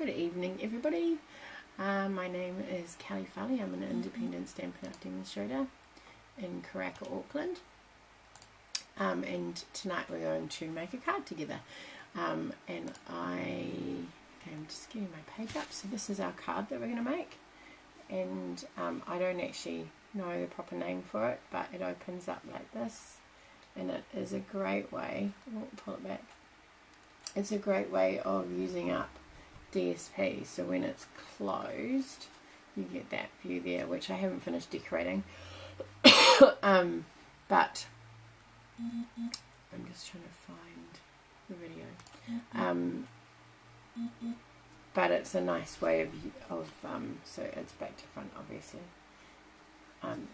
Good evening, everybody. My name is Kelley Farley. I'm an independent Stampin' demonstrator in Karaka, Auckland. And tonight we're going to make a card together. And I'm just getting my page up. So this is our card that we're going to make. And I don't actually know the proper name for it, but it opens up like this. And it is a great way, pull it back. It's a great way of using up DSP, so when it's closed you get that view there, which I haven't finished decorating. But I'm just trying to find the video. But it's a nice way of so it's back to front, obviously.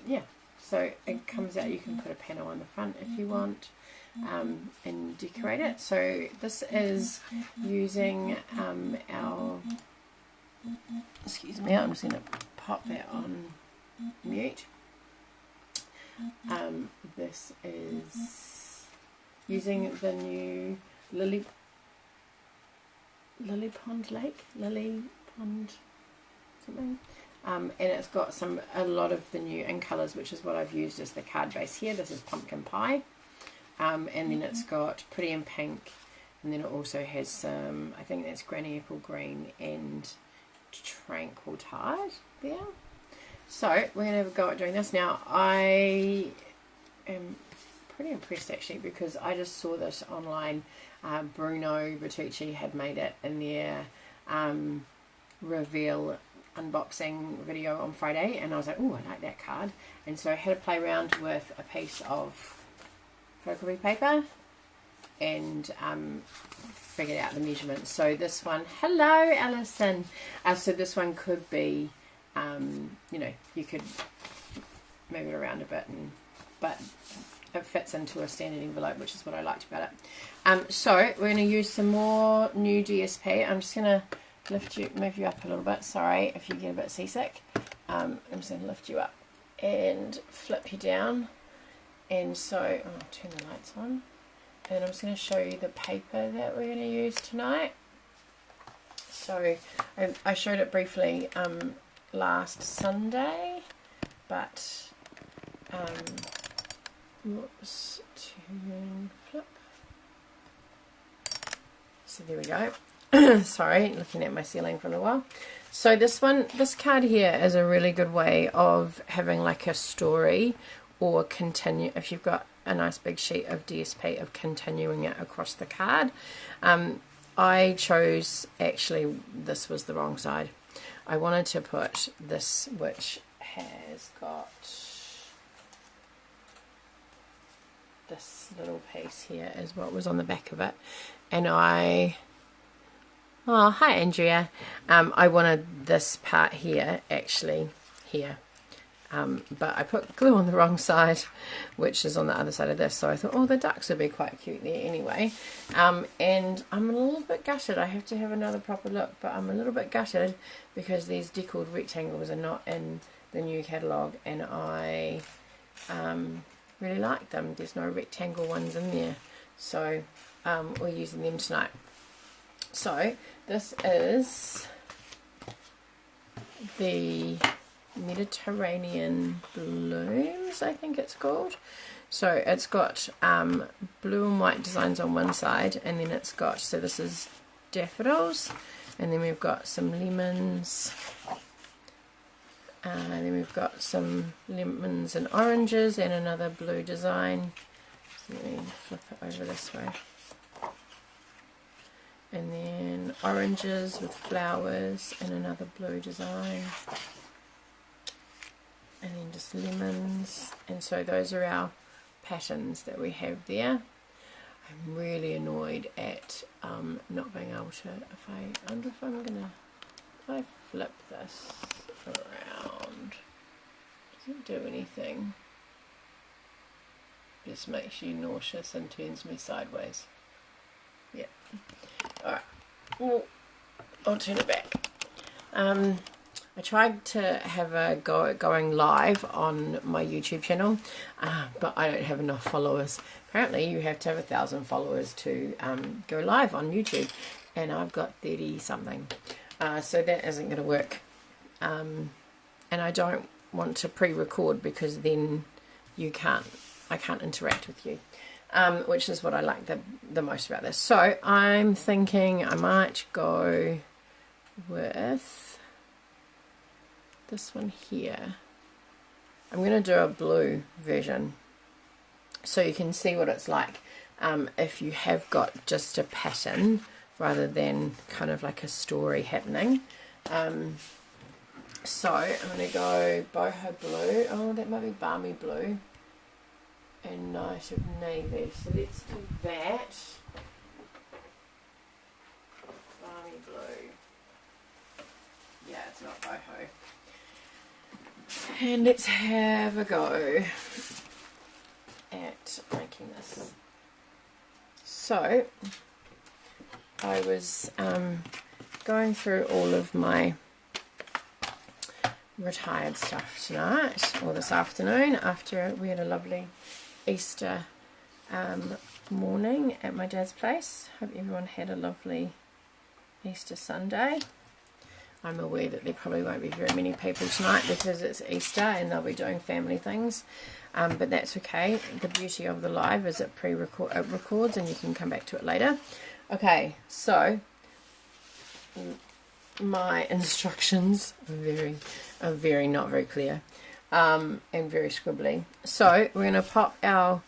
Yeah, so it comes out, you can put a panel on the front if you want, and decorate it. So this is using our, excuse me, I'm just going to pop that on mute. This is using the new Pond Lake, Pond something. And it's got a lot of the new ink colours, which is what I've used as the card base here. This is Pumpkin Pie. And then it's got Pretty in Pink, and then it also has some, I think that's Granny Apple Green and Tranquil Tide there. So we're going to have a go at doing this. Now I am pretty impressed actually, because I just saw this online. Bruno Bertucci had made it in their reveal unboxing video on Friday, and I was like, oh, I like that card. And so I had to play around with a piece of photography paper and figured out the measurements. So this one, hello Alison, so this one could be you know, you could move it around a bit, but it fits into a standard envelope, which is what I liked about it. So we're going to use some more new DSP. I'm just going to move you up a little bit. Sorry if you get a bit seasick. I'm just going to lift you up and flip you down. And so, I'll turn the lights on. And I'm just going to show you the paper that we're going to use tonight. So I showed it briefly last Sunday, but whoops, turn, flip. So there we go. Sorry, looking at my ceiling for a while. So this card here is a really good way of having like a story, or continue, if you've got a nice big sheet of DSP, of continuing it across the card. I chose, actually this was the wrong side. I wanted to put this, which has got this little piece here, is what was on the back of it. And oh, hi Andrea. I wanted this part here, actually here. But I put glue on the wrong side, which is on the other side of this, so I thought, oh, the ducks would be quite cute there anyway. And I'm a little bit gutted. I have to have another proper look, but I'm a little bit gutted because these deckled rectangles are not in the new catalogue, and I really like them. There's no rectangle ones in there, so we're using them tonight. So this is the Mediterranean Blooms, I think it's called. So it's got blue and white designs on one side, and then it's got, so this is daffodils, and then we've got some lemons, and then we've got some lemons and oranges, and another blue design. So let me flip it over this way. And then oranges with flowers and another blue design. And then just lemons. And so those are our patterns that we have there. I'm really annoyed at not being able to, if I flip this around, doesn't do anything. Just makes you nauseous and turns me sideways. Yeah. Alright. Well, I'll turn it back. I tried to have a go at going live on my YouTube channel, but I don't have enough followers. Apparently you have to have 1,000 followers to go live on YouTube, and I've got 30 something. so that isn't going to work, and I don't want to pre-record because then I can't interact with you, which is what I like the most about this. So I'm thinking I might go with this one here. I'm going to do a blue version so you can see what it's like if you have got just a pattern rather than kind of like a story happening. So I'm going to go boho blue. Oh, that might be balmy blue and night of navy. So let's do that. Balmy blue. Yeah, it's not boho. And let's have a go at making this. So I was going through all of my retired stuff tonight, or this afternoon, after we had a lovely Easter morning at my dad's place. Hope everyone had a lovely Easter Sunday. I'm aware that there probably won't be very many people tonight because it's Easter and they'll be doing family things, but that's okay. The beauty of the live is it records and you can come back to it later. Okay, so my instructions are very not very clear and very scribbly. So we're going to pop our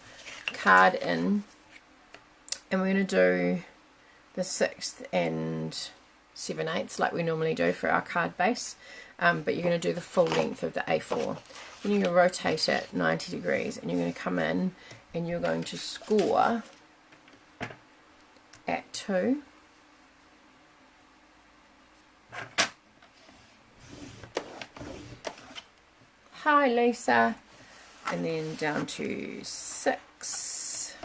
card in and we're going to do the 6th and 7/8 like we normally do for our card base, but you're going to do the full length of the A4. Then you're going to rotate it 90 degrees and you're going to come in and you're going to score at 2. Hi Lisa. And then down to 6.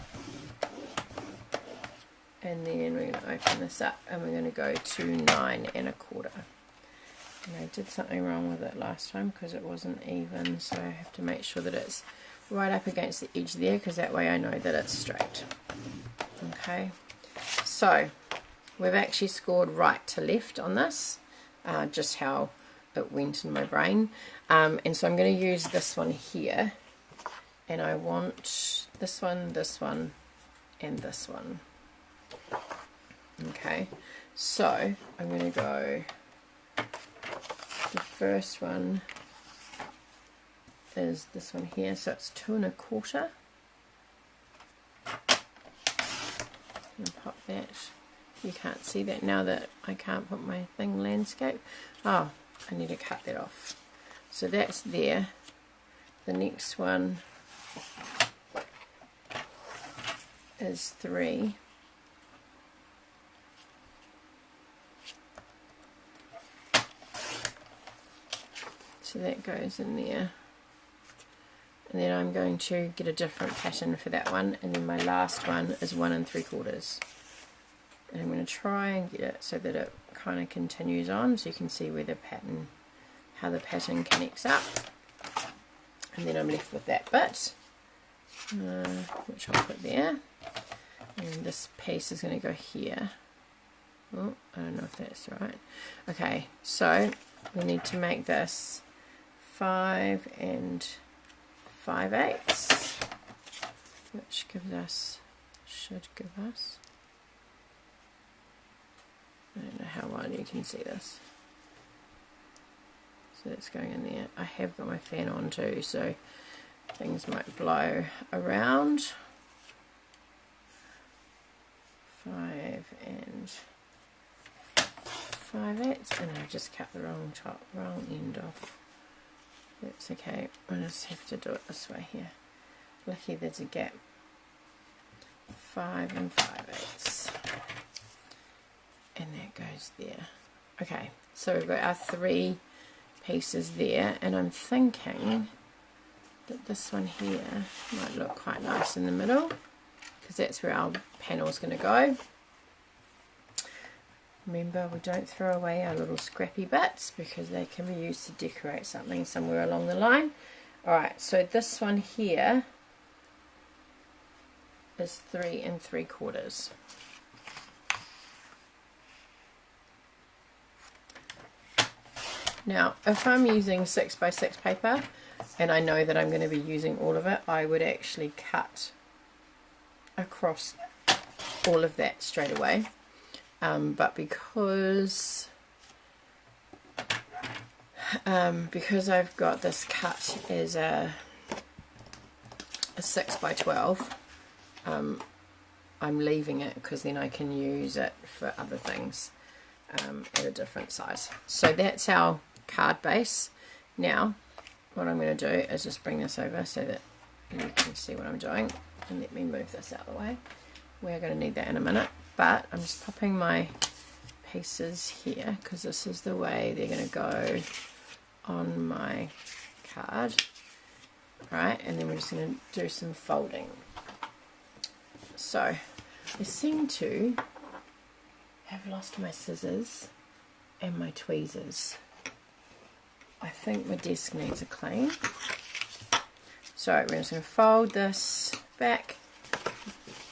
And then we're going to open this up and we're going to go to 9 1/4. And I did something wrong with it last time because it wasn't even, so I have to make sure that it's right up against the edge there because that way I know that it's straight. Okay, so we've actually scored right to left on this, just how it went in my brain. And so I'm going to use this one here, and I want this one, and this one. Okay, so I'm going to go, the first one is this one here, so it's 2 1/4. And pop that. You can't see that now that I can't put my thing landscape. Oh, I need to cut that off. So that's there. The next one is 3. So that goes in there. And then I'm going to get a different pattern for that one. And then my last one is 1 3/4. And I'm going to try and get it so that it kind of continues on, so you can see where the pattern, how the pattern connects up. And then I'm left with that bit, which I'll put there. And this piece is going to go here. Oh, I don't know if that's right. Okay, so we need to make this 5 5/8, which gives us, should give us, I don't know how well you can see this. So that's going in there. I have got my fan on too, so things might blow around. 5 5/8, and I just cut the wrong end off. That's okay. I just have to do it this way here. Lucky there's a gap. 5 5/8. And that goes there. Okay, so we've got our 3 pieces there, and I'm thinking that this one here might look quite nice in the middle because that's where our panel is going to go. Remember, we don't throw away our little scrappy bits because they can be used to decorate something somewhere along the line. Alright, so this one here is 3 3/4. Now, if I'm using 6x6 paper, and I know that I'm going to be using all of it, I would actually cut across all of that straight away. But because I've got this cut as a 6x12, I'm leaving it because then I can use it for other things at a different size. So that's our card base. Now what I'm going to do is just bring this over so that you can see what I'm doing, and let me move this out of the way. We're going to need that in a minute, but I'm just popping my pieces here because this is the way they're going to go on my card. Alright, and then we're just going to do some folding. So I seem to have lost my scissors and my tweezers. I think my desk needs a clean. So we're just going to fold this back.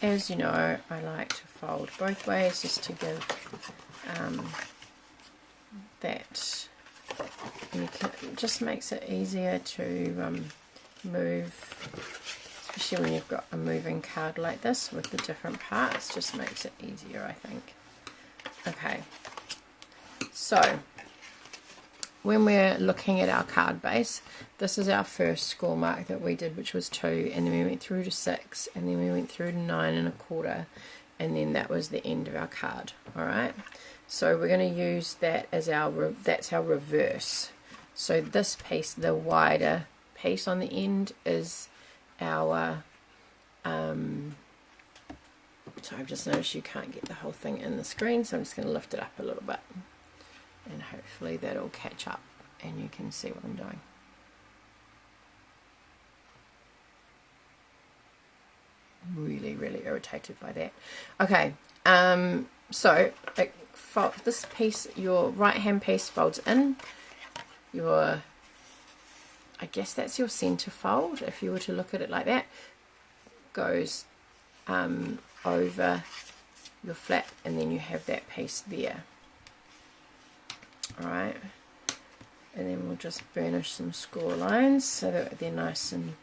As you know, I like to fold both ways just to give that, and it just makes it easier to move, especially when you've got a moving card like this with the different parts. Just makes it easier, I think. Okay, so when we're looking at our card base, this is our first score mark that we did, which was 2, and then we went through to 6, and then we went through to 9 1/4, and then that was the end of our card. Alright, so we're going to use that as that's our reverse. So this piece, the wider piece on the end, is our so I've just noticed you can't get the whole thing in the screen, so I'm just going to lift it up a little bit, and hopefully that'll catch up and you can see what I'm doing. Really irritated by that. Okay, so this piece, your right hand piece folds in, I guess that's your center fold if you were to look at it like that, goes over your flap, and then you have that piece there. Alright, and then we'll just burnish some score lines so that they're nice and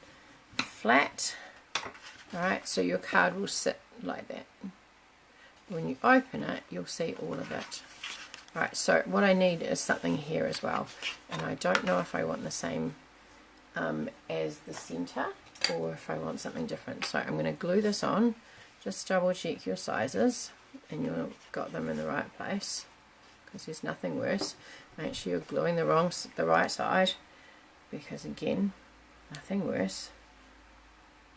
flat. Alright, so your card will sit like that. When you open it, you'll see all of it. Alright, so what I need is something here as well, and I don't know if I want the same as the center or if I want something different. So I'm going to glue this on. Just double check your sizes and you've got them in the right place, because there's nothing worse. Make sure you're gluing the right side, because again, nothing worse.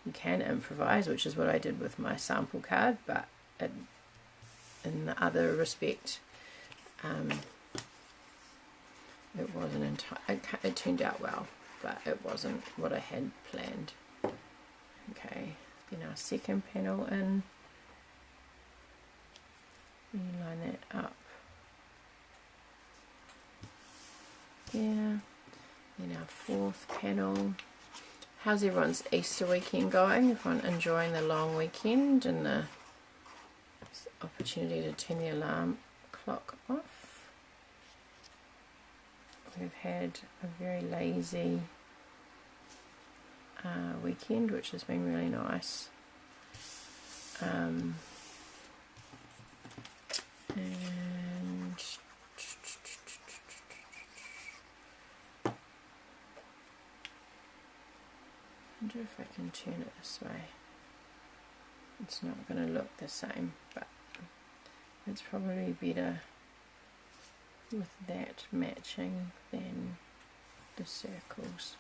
You can improvise, which is what I did with my sample card, but in the other respect, it wasn't it turned out well, but it wasn't what I had planned. Okay, then our second panel in, you line that up there. Then our fourth panel. How's everyone's Easter weekend going? Everyone enjoying the long weekend and the opportunity to turn the alarm clock off? We've had a very lazy weekend, which has been really nice. And I wonder if I can turn it this way. It's not going to look the same, but it's probably better with that matching than the circles.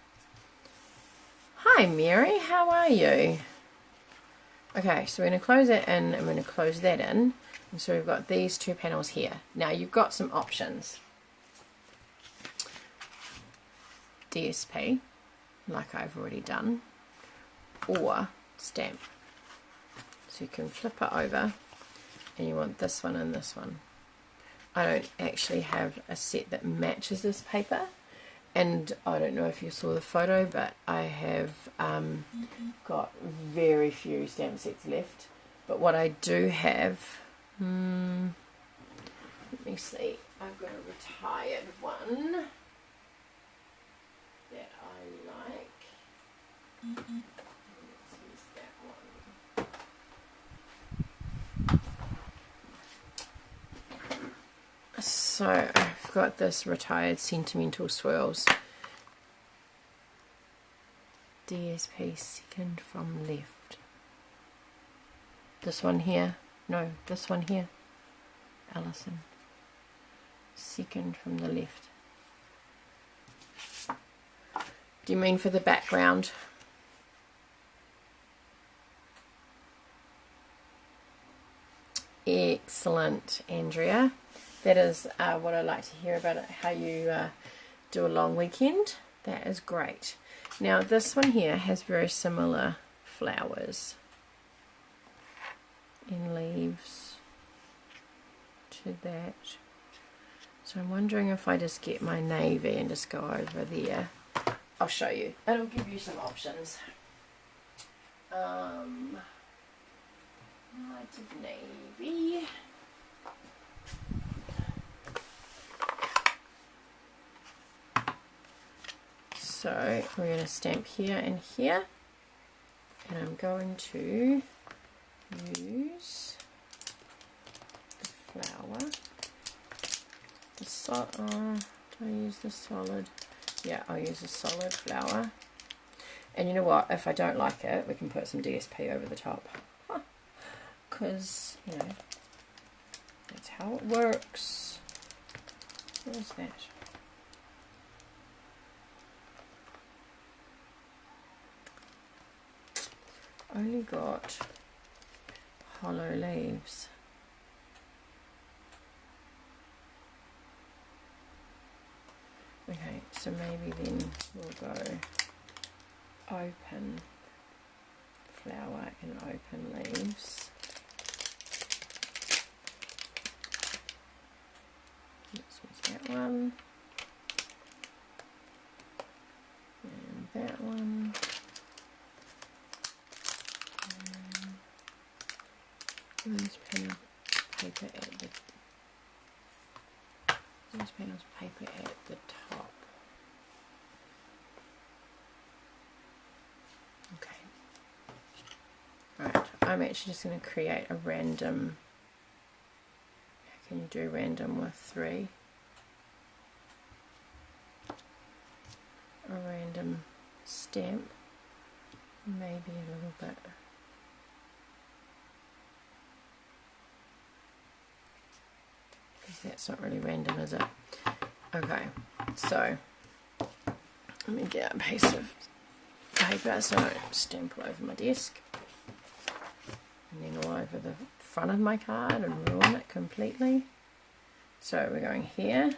Hi Mary, how are you? Okay, so we're going to close that in and we're going to close that in. And so we've got these two panels here. Now you've got some options. DSP, like I've already done, or stamp. So you can flip it over and you want this one and this one. I don't actually have a set that matches this paper, and I don't know if you saw the photo, but I have got very few stamp sets left. But what I do have, let me see, I've got a retired one. So I've got this Retired Sentimental Swirls DSP, second from left. This one here, no, this one here, Allison, second from the left. Do you mean for the background? Excellent, Andrea. That is what I like to hear about it, how you do a long weekend. That is great. Now this one here has very similar flowers and leaves to that. So I'm wondering if I just get my navy and just go over there. I'll show you. It'll give you some options. Lighted navy. So we're going to stamp here and here, and I'm going to use the flower. Do I use the solid? Yeah, I'll use a solid flower. And you know what? If I don't like it, we can put some DSP over the top. Because, you know, that's how it works. What is that? Only got hollow leaves. Okay, so maybe then we'll go open flower and open leaves. Let's use that one. And that one. These panels of paper at the top. Okay. Alright, I'm actually just going to create a random. How can you do random with 3? A random stamp, maybe a little bit. That's not really random, is it? Okay, so let me get a piece of paper so I don't stamp all over my desk and then all over the front of my card and ruin it completely. So we're going here.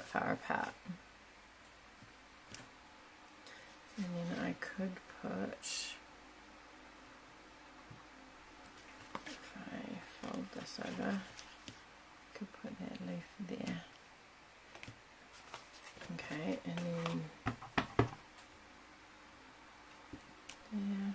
Far apart, and then I could put, if I fold this over, I could put that leaf there. Okay, and then there.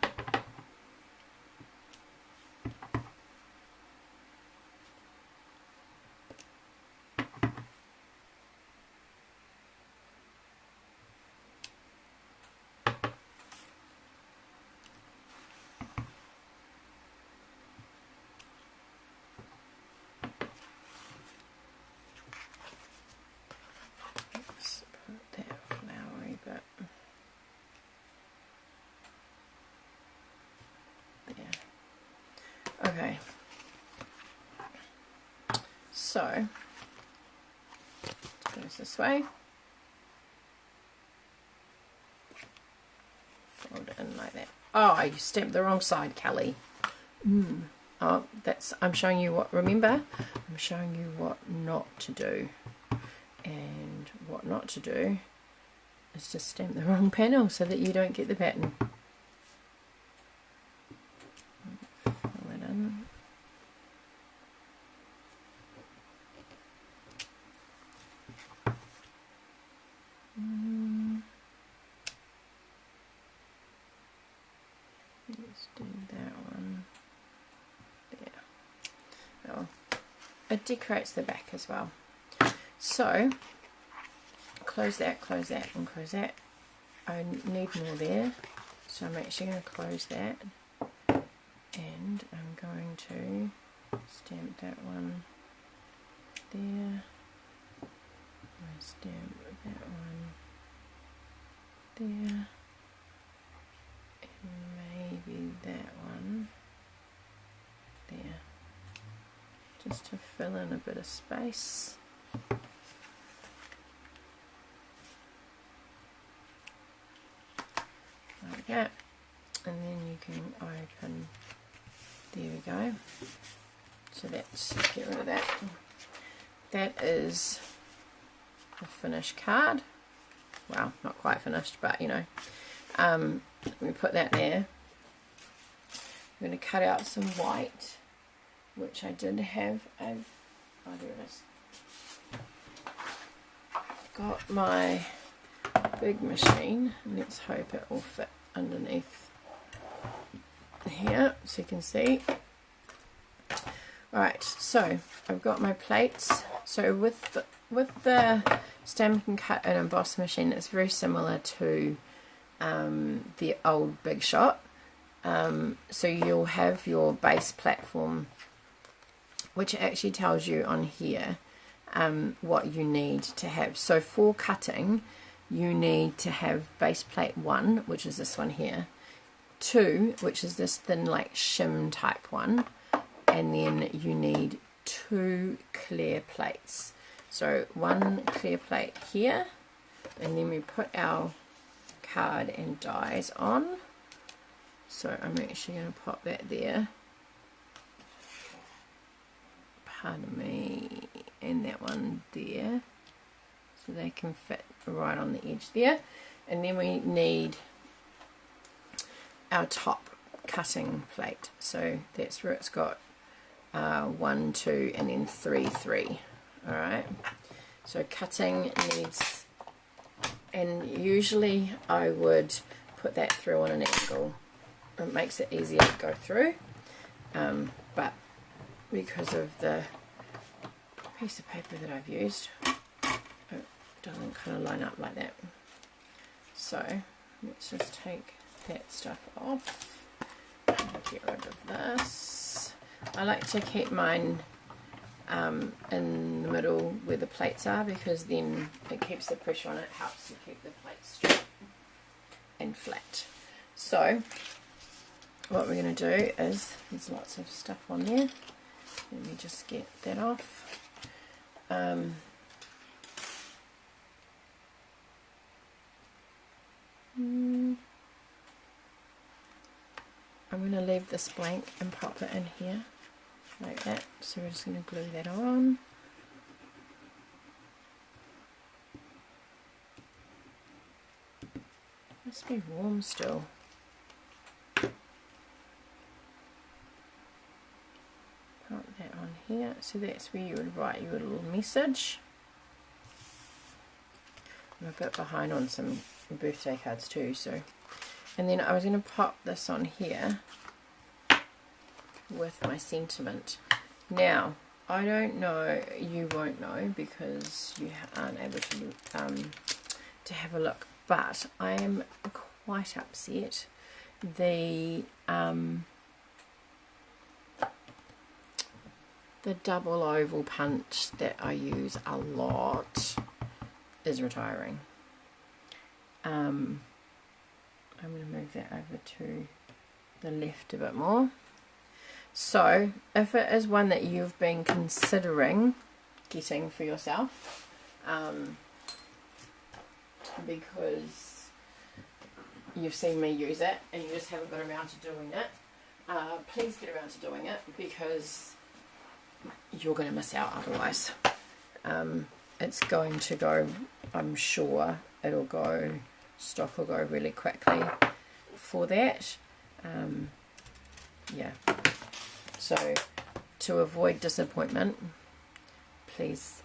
Okay, so it goes this way, fold it in like that. Oh, you stamped the wrong side, Kelley. Oh, I'm showing you what, remember, I'm showing you what not to do, and what not to do is to stamp the wrong panel so that you don't get the pattern. do that one there. Oh, it decorates the back as well. So close that, and close that. I need more there, so I'm actually going to close that, and I'm going to stamp that one there. I stamp that one there, and maybe that one there, just to fill in a bit of space. Like that, and then you can open, there we go. So that's, get rid of that. That is a finished card. Well, not quite finished, but you know. We put that there. I'm going to cut out some white, which I did have. Oh, there it is. Got my big machine. Let's hope it will fit underneath here, so you can see. Alright, so I've got my plates. So with the Stampin' Cut and Emboss machine, it's very similar to the old Big Shot. So you'll have your base platform, which actually tells you on here what you need to have. So for cutting, you need to have base plate 1, which is this one here, 2, which is this thin like shim type one, and then you need 2 clear plates. So 1 clear plate here, and then we put our card and dies on. So I'm actually going to pop that there, pardon me, and that one there, so they can fit right on the edge there. And then we need our top cutting plate, so that's where it's got 1, 2, and then 3, 3. Alright, so cutting needs, and usually I would put that through on an angle. It makes it easier to go through, but because of the piece of paper that I've used, it doesn't kind of line up like that. So let's just take that stuff off and get rid of this. I like to keep mine in the middle where the plates are, because then it keeps the pressure on it, helps to keep the plates straight and flat. So what we're going to do is, there's lots of stuff on there, let me just get that off. I'm going to leave this blank and pop it in here like that. So we're just going to glue that on. Must be warm still. Put that on here. So that's where you would write your little message. I'm a bit behind on some birthday cards too, so. And then I was going to pop this on here with my sentiment. Now, I don't know, you won't know because you aren't able to have a look, but I am quite upset. The double oval punch that I use a lot is retiring. I'm going to move that over to the left a bit more. So if it is one that you've been considering getting for yourself, because you've seen me use it and you just haven't got around to doing it, please get around to doing it, because you're going to miss out otherwise. It's going to go, I'm sure it'll go, stock will go really quickly for that. Yeah, so to avoid disappointment, please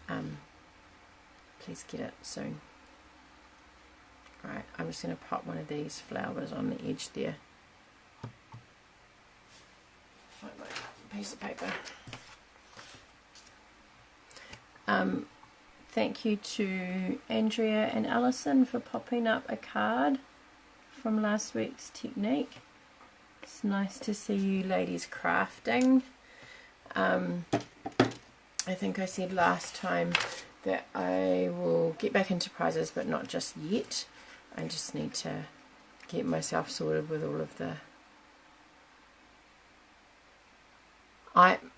please get it soon. Alright, I'm just going to pop one of these flowers on the edge there. piece of paper. Thank you to Andrea and Alison for popping up a card from last week's technique. It's nice to see you ladies crafting. I think I said last time that I will get back into prizes, but not just yet. I just need to get myself sorted with all of the...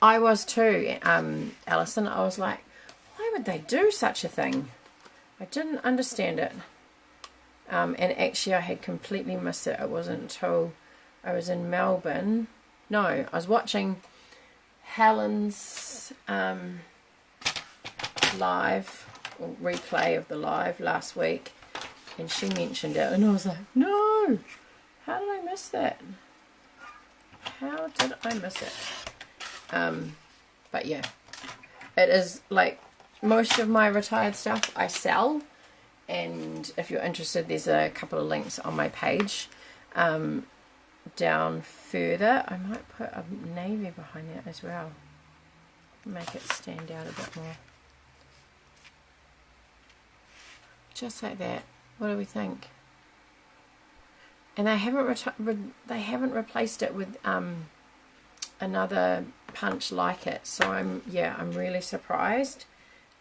I was too, Alison. I was like, why would they do such a thing? I didn't understand it. And actually I had completely missed it. It wasn't until I was in Melbourne. No, I was watching Helen's live, or replay of the live last week, and she mentioned it, and I was like, no, how did I miss that? How did I miss it? But yeah, it is like most of my retired stuff I sell, and if you're interested, there's a couple of links on my page. Down further, I might put a navy behind that as well, make it stand out a bit more, just like that. What do we think? And they haven't replaced it with another punch like it, so I'm really surprised,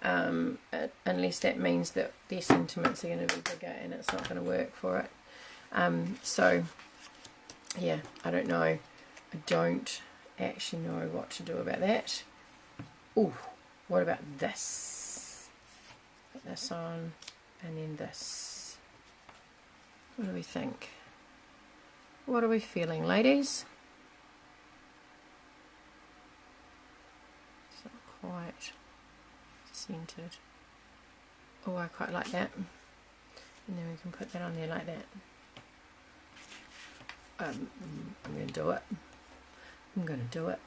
unless that means that their sentiments are going to be bigger and it's not going to work for it. So yeah, I don't know. I don't actually know what to do about that. Oh, what about this? Put this on, and then this. What do we think? What are we feeling, ladies? It's not quite centered. Oh, I quite like that. And then we can put that on there like that. I'm going to do it. I'm going to do it.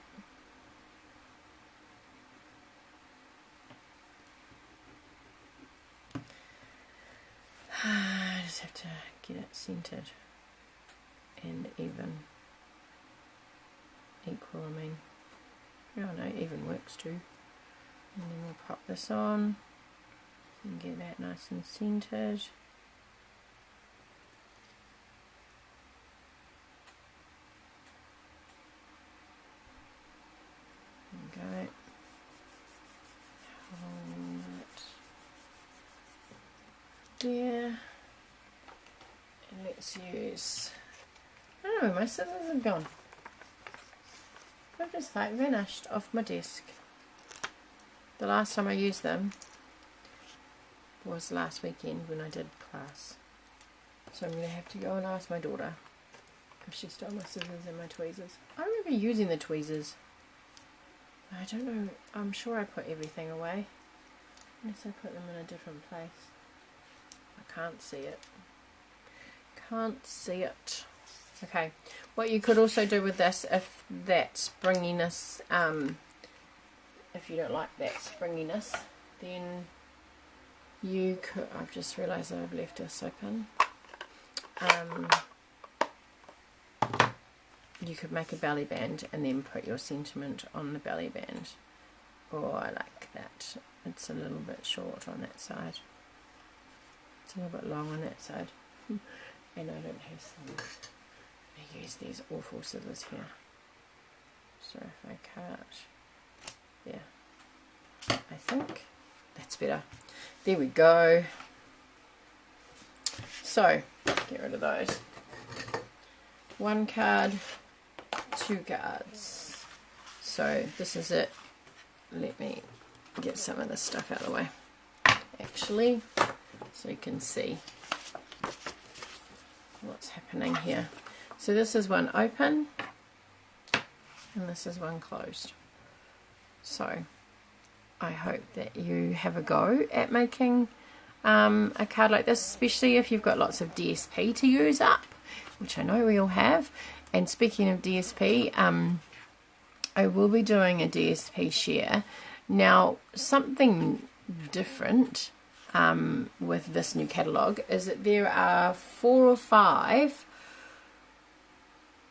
I just have to get it centered and even. Equal, I mean. Oh no, even works too. And then we'll pop this on and get that nice and centered. Go. Hold it there. And let's use, I don't know where my scissors have gone. They've just like vanished off my desk. The last time I used them was last weekend when I did class. So I'm going to have to go and ask my daughter if she stole my scissors and my tweezers. I remember using the tweezers. I don't know, I'm sure I put everything away, unless I put them in a different place. I can't see it. Can't see it. Okay, what you could also do with this, if that springiness, if you don't like that springiness, then you could, I've just realised that I've left this open. You could make a belly band and then put your sentiment on the belly band. Oh, I like that. It's a little bit short on that side. It's a little bit long on that side. And I don't have scissors. I use these awful scissors here. So if I cut, yeah, I think that's better. There we go. So, get rid of those. One card, two cards. So this is it. Let me get some of this stuff out of the way, actually, so you can see what's happening here. So this is one open and this is one closed. So I hope that you have a go at making a card like this, especially if you've got lots of DSP to use up, which I know we all have. And speaking of DSP, I will be doing a DSP share. Now, something different with this new catalogue is that there are 4 or 5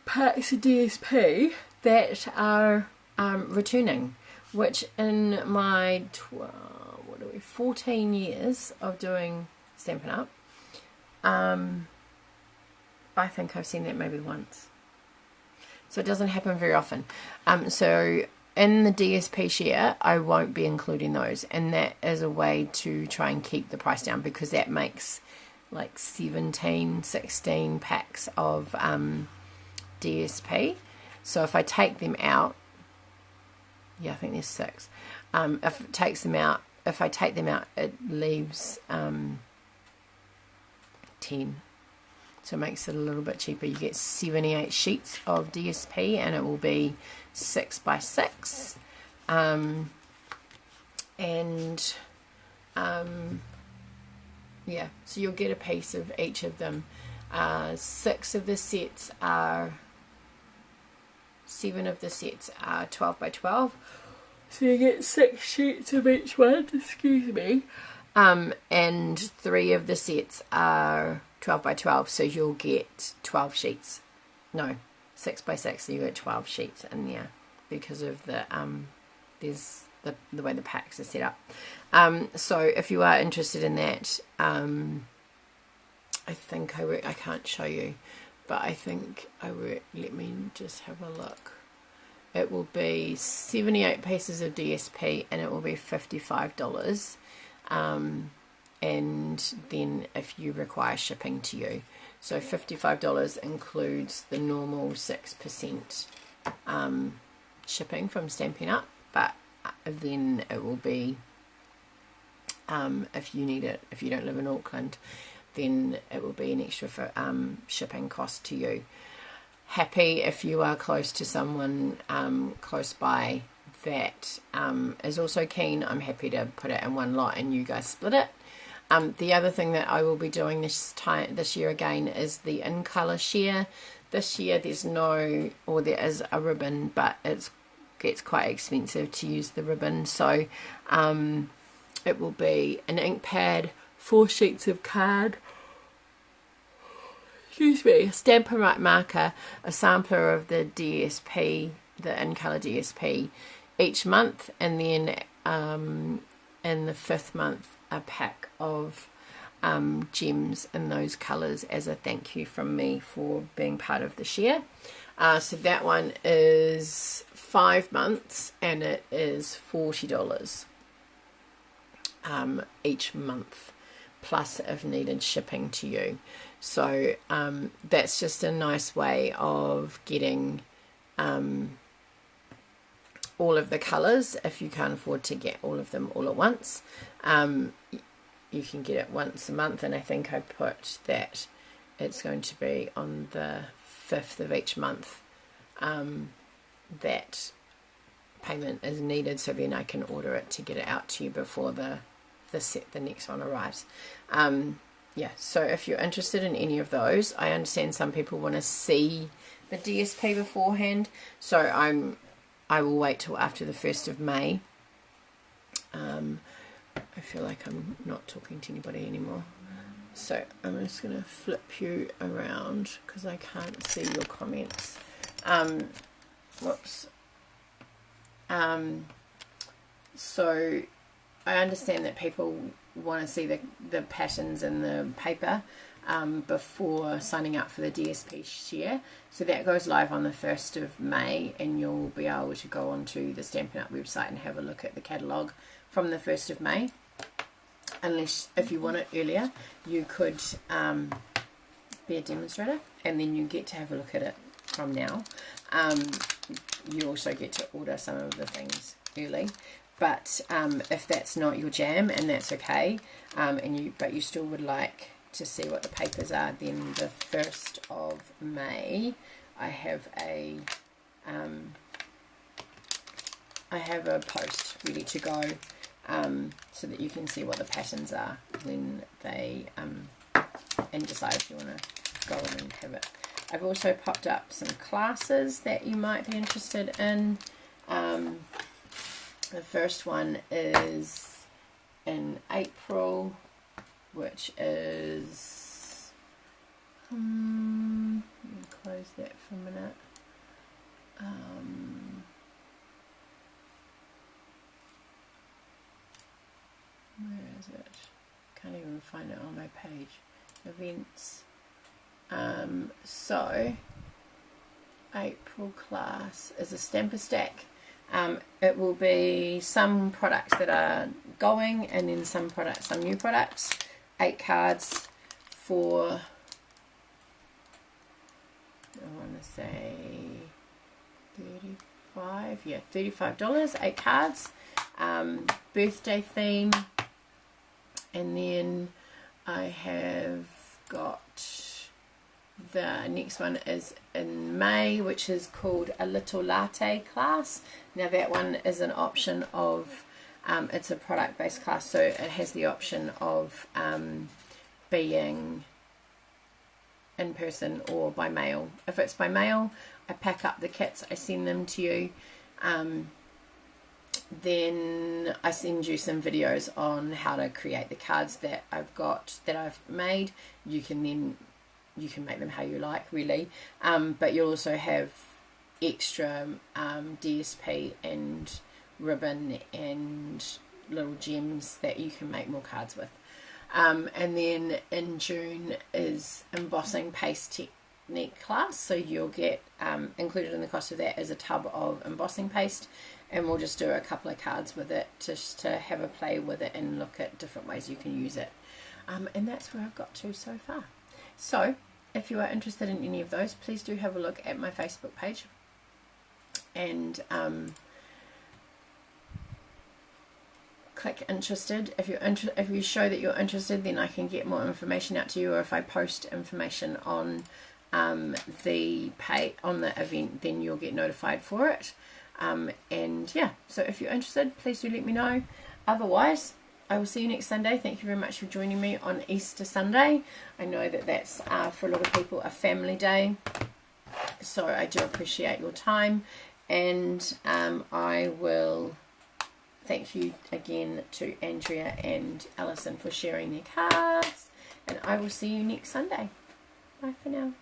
packs of DSP that are returning, which in my 14 years of doing Stampin' Up, I think I've seen that maybe once. So it doesn't happen very often. So in the DSP share, I won't be including those, and that is a way to try and keep the price down, because that makes like 17, 16 packs of DSP. So if I take them out, yeah, I think there's 6. If it takes them out, if I take them out, it leaves 10. So it makes it a little bit cheaper. You get 78 sheets of DSP, and it will be 6 by 6. Yeah, so you'll get a piece of each of them. 7 of the sets are 12 by 12. So you get 6 sheets of each one, excuse me. And 3 of the sets are 12 by 12, so you'll get 12 sheets. No, 6 by 6, so you get 12 sheets in there, because of the there's the way the packs are set up. So if you are interested in that, I think I can't show you, but I think let me just have a look. It will be 78 pieces of DSP, and it will be $55. And then if you require shipping to you, so $55 includes the normal 6% shipping from Stampin' Up, but then it will be, if you need it, if you don't live in Auckland, then it will be an extra for shipping cost to you. Happy if you are close to someone close by that is also keen. I'm happy to put it in one lot and you guys split it. The other thing that I will be doing this year again is the in colour share. This year there is a ribbon, but it gets quite expensive to use the ribbon, so it will be an ink pad, 4 sheets of card, excuse me, a Stampin' Right marker, a sampler of the DSP, the in colour DSP each month, and then in the 5th month a pack of gems in those colours as a thank you from me for being part of the share. So that one is 5 months, and it is $40 each month, plus if needed shipping to you. So that's just a nice way of getting all of the colours if you can't afford to get all of them all at once. You can get it once a month, and I think I put that it's going to be on the 5th of each month that payment is needed, so then I can order it to get it out to you before the next one arrives. Yeah, so if you're interested in any of those, I understand some people want to see the DSP beforehand, so I will wait till after the 1st of May. I feel like I'm not talking to anybody anymore, so I'm just going to flip you around because I can't see your comments. Whoops. So I understand that people want to see the patterns in the paper before signing up for the DSP share, so that goes live on the 1st of May, and you'll be able to go onto the Stampin' Up website and have a look at the catalogue from the 1st of May. Unless if you want it earlier, you could be a demonstrator, and then you get to have a look at it from now. You also get to order some of the things early, but if that's not your jam, and that's okay, but you still would like to see what the papers are, then the 1st of May I have a post ready to go, so that you can see what the patterns are when they and decide if you want to go in and have it. I've also popped up some classes that you might be interested in. The first one is in April, which is let me close that for a minute. is it? Can't even find it on my page. Events. So April class is a stamper stack. It will be some products that are going, and then some new products. 8 cards for, I want to say $35, 8 cards. Birthday theme, and then I have got the next one is in May, which is called a little latte class. Now that one is an option of it's a product based class, so it has the option of being in person or by mail. If it's by mail, I pack up the kits, I send them to you, then I send you some videos on how to create the cards that I've made. You can make them how you like, really, but you'll also have extra DSP and ribbon and little gems that you can make more cards with. And then in June is embossing paste technique class, so you'll get included in the cost of that is a tub of embossing paste, and we'll just do a couple of cards with it just to have a play with it and look at different ways you can use it. And that's where I've got to so far. So if you are interested in any of those, please do have a look at my Facebook page, and click interested. If you show that you're interested, then I can get more information out to you, or if I post information on the event, then you'll get notified for it. And yeah, so if you're interested, please do let me know. Otherwise, I will see you next Sunday. Thank you very much for joining me on Easter Sunday. I know that that's for a lot of people a family day, so I do appreciate your time, and I will thank you again to Andrea and Alison for sharing their cards, and I will see you next Sunday. Bye for now.